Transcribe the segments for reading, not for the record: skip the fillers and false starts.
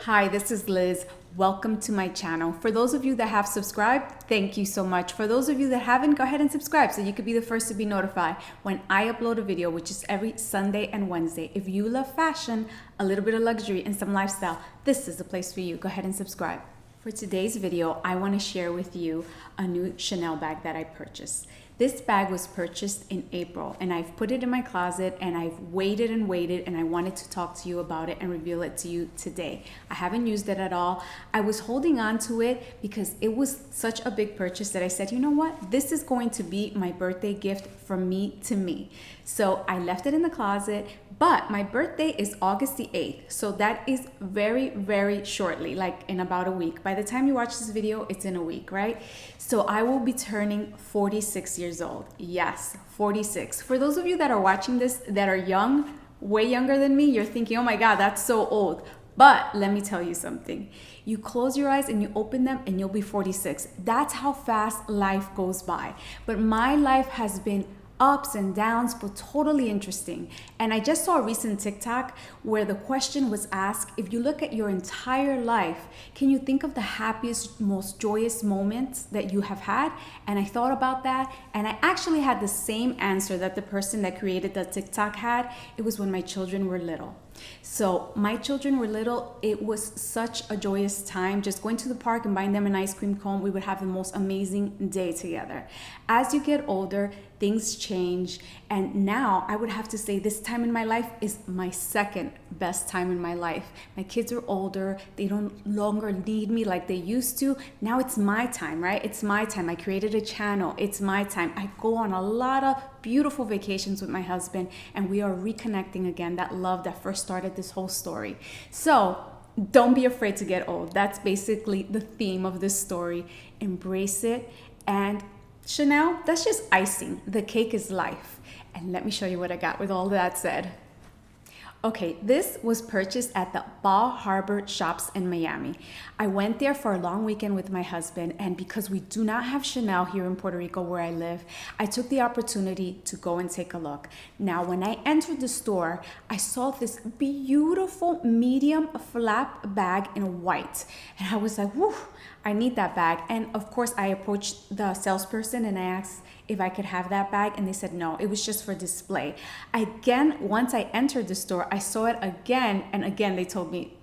Hi, this is Liz. Welcome to my channel. For those of you that have subscribed, thank you so much. For those of you that haven't, go ahead and subscribe so you could be the first to be notified when I upload a video, which is every Sunday and Wednesday. If you love fashion, a little bit of luxury, and some lifestyle, this is the place for you. Go ahead and subscribe. For today's video, I want to share with you a new Chanel bag that I purchased. This bag was purchased in April and I've put it in my closet and I've waited and I wanted to talk to you about it and reveal it to you today. I haven't used it at all. I was holding on to it because it was such a big purchase that I said, you know what? This is going to be my birthday gift from me to me. So I left it in the closet, but my birthday is August the 8th. So that is very, very shortly, like in about a week. By the time you watch this video, it's in a week, right? So I will be turning 46 years old. Yes, 46. For those of you that are watching this that are young, way younger than me, you're thinking, oh my God, that's so old. But let me tell you something. You close your eyes and you open them and you'll be 46. That's how fast life goes by. But my life has been ups and downs, but totally interesting. And I just saw a recent TikTok where the question was asked, if you look at your entire life, can you think of the happiest, most joyous moments that you have had? And I thought about that, and I actually had the same answer that the person that created the TikTok had. It was when my children were little. So my children were little. It was such a joyous time just going to the park and buying them an ice cream cone. We would have the most amazing day together. As you get older, things change. And now I would have to say this time in my life is my second best time in my life. My kids are older. They don't longer need me like they used to. Now it's my time, right? It's my time. I created a channel. It's my time. I go on a lot of beautiful vacations with my husband and we are reconnecting again, that love that first started this whole story. So don't be afraid to get old. That's basically the theme of this story. Embrace it. And Chanel, that's just icing. The cake is life. And let me show you what I got with all that said. Okay, this was purchased at the Bal Harbour shops in Miami. I went there for a long weekend with my husband, and because we do not have Chanel here in Puerto Rico where I live, I took the opportunity to go and take a look. Now, when I entered the store, I saw this beautiful medium flap bag in white, and I was like, whew, I need that bag. And of course, I approached the salesperson and I asked if I could have that bag, and they said no, it was just for display. Again, once I entered the store, I saw it again, and again they told me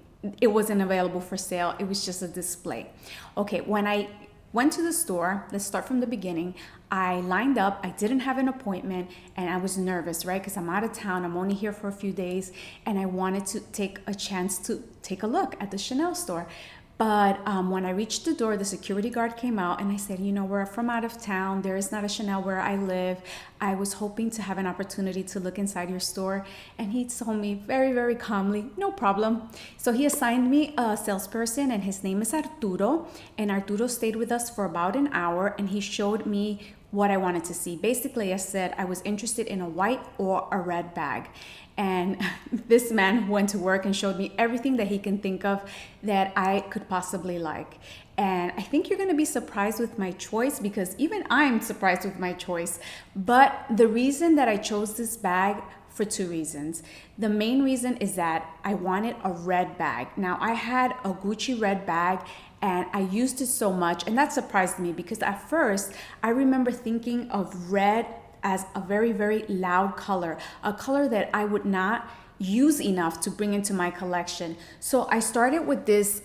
it wasn't available for sale, it was just a display. Okay, when I went to the store, let's start from the beginning. I lined up, I didn't have an appointment, and I was nervous, right? Because I'm out of town, I'm only here for a few days, and I wanted to take a chance to take a look at the Chanel store. But when I reached the door, the security guard came out and I said, you know, we're from out of town. There is not a Chanel where I live. I was hoping to have an opportunity to look inside your store. And he told me very, very calmly, no problem. So he assigned me a salesperson and his name is Arturo. And Arturo stayed with us for about an hour and he showed me what I wanted to see. Basically, I said I was interested in a white or a red bag. And this man went to work and showed me everything that he can think of that I could possibly like. And I think you're going to be surprised with my choice because even I'm surprised with my choice. But the reason that I chose this bag for two reasons. The main reason is that I wanted a red bag. Now I had a Gucci red bag and I used it so much, and that surprised me because at first I remember thinking of red as a very, very loud color, a color that I would not use enough to bring into my collection. So I started with this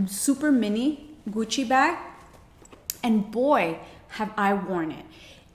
super mini Gucci bag, and boy, have I worn it.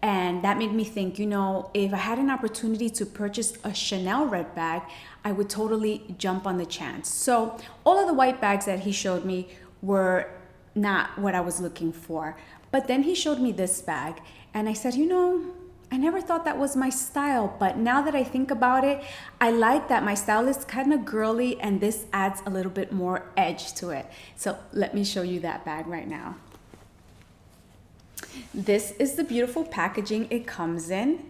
And that made me think, you know, if I had an opportunity to purchase a Chanel red bag, I would totally jump on the chance. So all of the white bags that he showed me were not what I was looking for. But then he showed me this bag and I said, you know, I never thought that was my style, but now that I think about it, I like that my style is kind of girly and this adds a little bit more edge to it. So let me show you that bag right now. This is the beautiful packaging it comes in.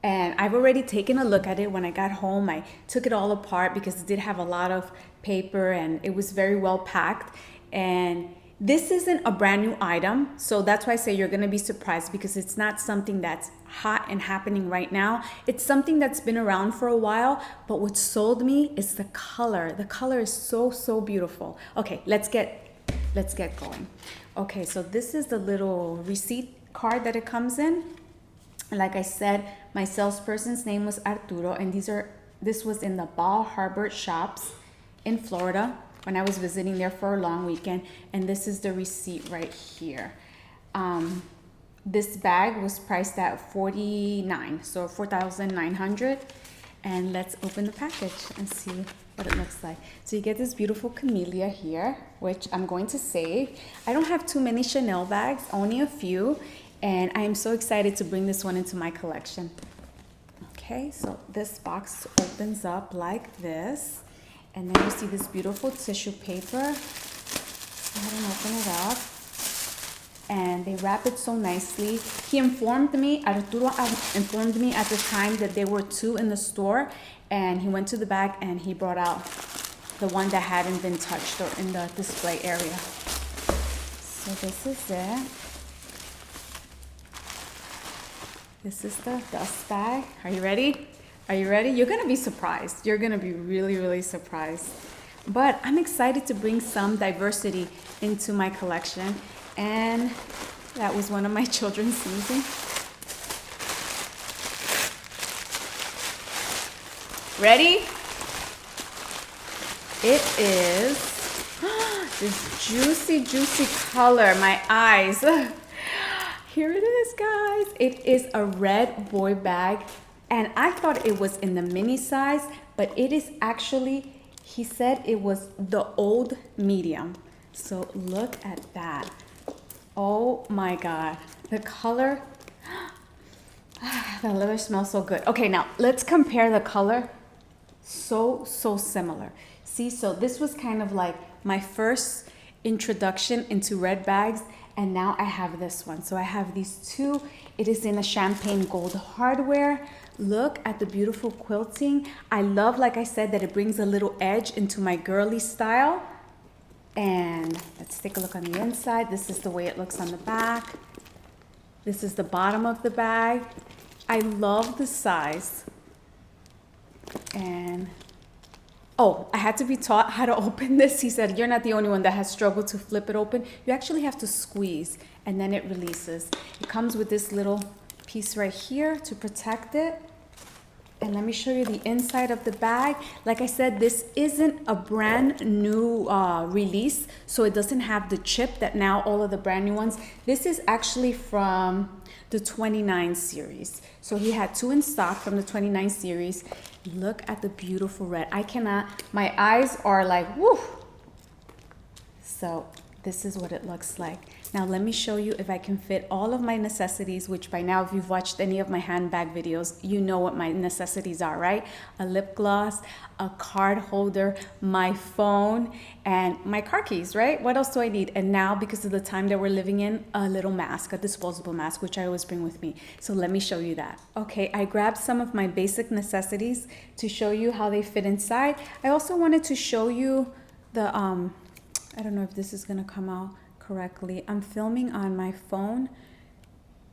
And I've already taken a look at it. When I got home, I took it all apart because it did have a lot of paper and it was very well packed. And this isn't a brand new item, so that's why I say you're gonna be surprised because it's not something that's hot and happening right now. It's something that's been around for a while, but what sold me is the color. The color is so beautiful. Okay, let's get going. Okay, so this is the little receipt card that it comes in. Like I said, my salesperson's name was Arturo, and this was in the Bal Harbour shops in Florida when I was visiting there for a long weekend, and this is the receipt right here. This bag was priced at $49, so $4,900. And let's open the package and see what it looks like. So you get this beautiful camellia here, which I'm going to save. I don't have too many Chanel bags, only a few, and I am so excited to bring this one into my collection. Okay, so this box opens up like this, and then you see this beautiful tissue paper. Go ahead and open it up. And they wrap it so nicely. He informed me, Arturo informed me at the time that there were 2 in the store, and he went to the back and he brought out the one that hadn't been touched or in the display area. So this is it. This is the dust bag. Are you ready? Are you ready? You're gonna be surprised. You're gonna be really surprised. But I'm excited to bring some diversity into my collection. And that was one of my children sneezing. Ready? It is this juicy color. My eyes. Here it is, guys. It is a red boy bag. And I thought it was in the mini size, but it is actually, he said it was the old medium. So look at that. Oh my God, the color, the leather smells so good. Okay, now let's compare the color. So similar. See, so this was kind of like my first introduction into red bags, and now I have this one. So I have these 2. It is in a champagne gold hardware. Look at the beautiful quilting. I love, like I said, that it brings a little edge into my girly style. And let's take a look on the inside. This is the way it looks on the back. This is the bottom of the bag. I love the size. And oh, I had to be taught how to open this. He said, you're not the only one that has struggled to flip it open. You actually have to squeeze and then it releases. It comes with this little piece right here to protect it. And let me show you the inside of the bag. Like I said, this isn't a brand new release, so it doesn't have the chip that now all of the brand new ones. This is actually from the 29 series. So he had 2 in stock from the 29 series. Look at the beautiful red. I cannot, my eyes are like, woo. So this is what it looks like. Now let me show you if I can fit all of my necessities, which by now, if you've watched any of my handbag videos, you know what my necessities are, right? A lip gloss, a card holder, my phone, and my car keys, right? What else do I need? And now, because of the time that we're living in, a little mask, a disposable mask, which I always bring with me. So let me show you that. Okay, I grabbed some of my basic necessities to show you how they fit inside. I also wanted to show you the, I don't know if this is gonna come out correctly. I'm filming on my phone,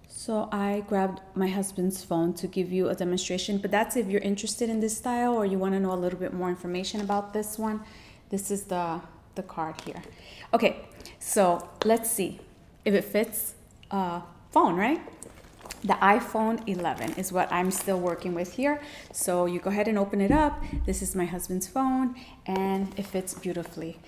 so I grabbed my husband's phone to give you a demonstration, but that's if you're interested in this style or you want to know a little bit more information about this one. This is the card here. Okay, so let's see if it fits a phone, right? The iPhone 11 is what I'm still working with here. So you go ahead and open it up. This is my husband's phone and it fits beautifully.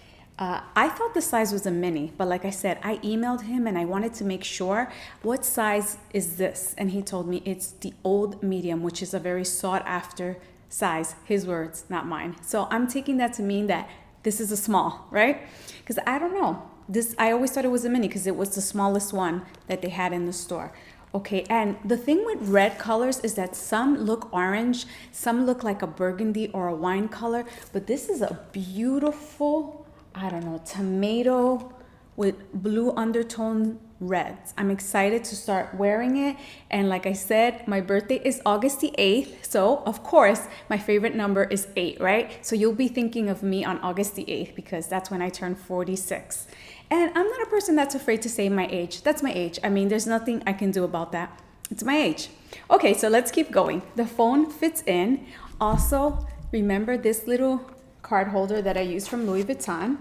I thought the size was a mini, but like I said, I emailed him and I wanted to make sure, what size is this? And he told me it's the old medium, which is a very sought after size. His words, not mine. So I'm taking that to mean that this is a small, right? Because I don't know. I always thought it was a mini because it was the smallest one that they had in the store. Okay, and the thing with red colors is that some look orange, some look like a burgundy or a wine color, but this is a beautiful, I don't know, tomato with blue undertone reds. I'm excited to start wearing it. And like I said, my birthday is August the 8th. So of course, my favorite number is 8, right? So you'll be thinking of me on August the 8th because that's when I turn 46. And I'm not a person that's afraid to say my age. That's my age. I mean, there's nothing I can do about that. It's my age. Okay, so let's keep going. The phone fits in. Also, remember this little card holder that I use from Louis Vuitton.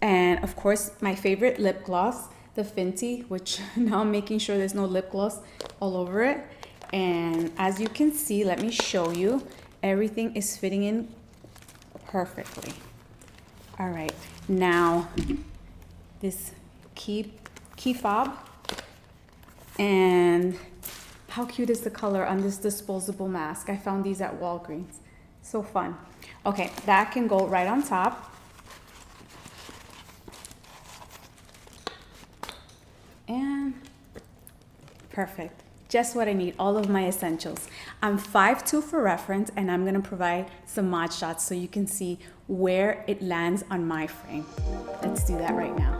And of course, my favorite lip gloss, the Fenty, which now I'm making sure there's no lip gloss all over it. And as you can see, let me show you, everything is fitting in perfectly. All right, now this key fob, and how cute is the color on this disposable mask? I found these at Walgreens. So fun. Okay, that can go right on top. And perfect. Just what I need, all of my essentials. I'm 5'2" for reference, and I'm gonna provide some mod shots so you can see where it lands on my frame. Let's do that right now.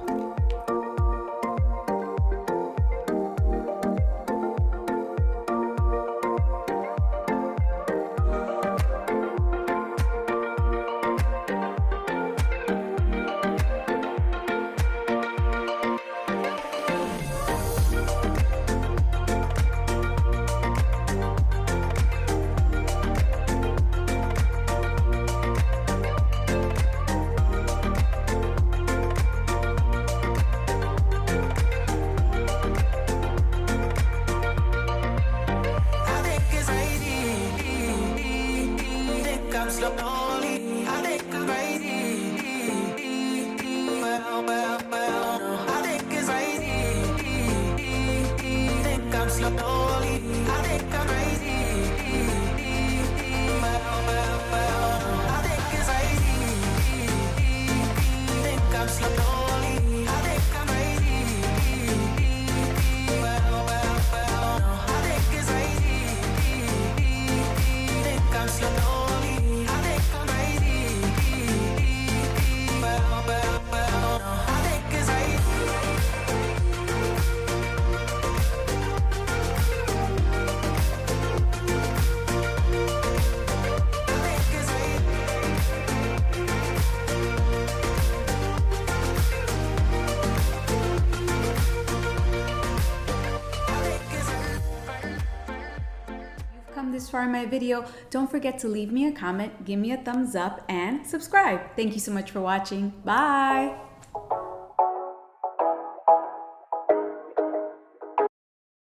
Come this far in my video, don't forget to leave me a comment, give me a thumbs up, and subscribe. Thank you so much for watching. Bye.